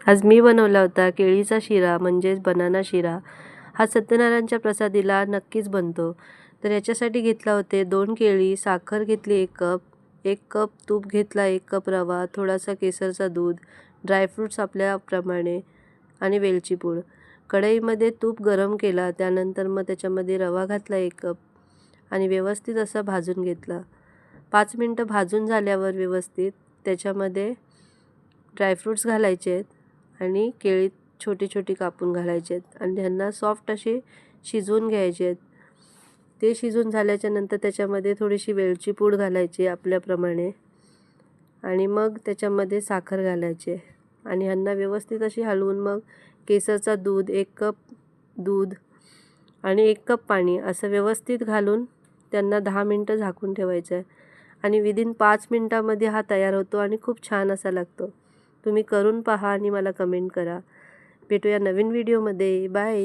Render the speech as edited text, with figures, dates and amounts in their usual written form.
आज मी बनवला होता केळीचा शिरा म्हणजेच बनाना शिरा। हा सत्यनारायणच्या प्रसादीला नक्कीच बनतो। तर याच्यासाठी घेतला होते 2 केळी, साखर घेतली 1 कप, 1 कप तूप घेतला, 1 कप रवा, थोडासा केसरचा दूध, ड्रायफ्रूट्स आपल्याप्रमाणे आणि वेलची पूड। कढईमध्ये तूप गरम केला, त्यानंतर मग त्याच्यामध्ये रवा घातला 1 कप आणि व्यवस्थित असा भाजून घेतला। 5 मिनिटं भाजून झाल्यावर व्यवस्थित त्याच्यामध्ये ड्रायफ्रूट्स घालायचे आहेत आणि केळी छोटी छोटी कापून घालायचे आहेत आणि त्यांना सॉफ्ट असे शिजवून घ्यायचे आहेत। ते शिजून झाल्याच्या नंतर त्याच्यामध्ये थोडीशी वेलची पूड घालायची आपल्याप्रमाणे आणि मग त्याच्यामध्ये साखर घालायची आणि ह्यांना व्यवस्थित अशी हलवून मग केसरचा दूध 1 कप दूध आणि 1 कप पाणी असं व्यवस्थित घालून त्यांना 10 मिनिटं झाकून ठेवायचं आहे आणि विदिन 5 मिनिटांमध्ये हा तयार होतो आणि खूप छान असा लागतो। तुम्ही करून पहा आणि मला कमेंट करा। भेटूया नवीन व्हिडिओमध्ये। बाय।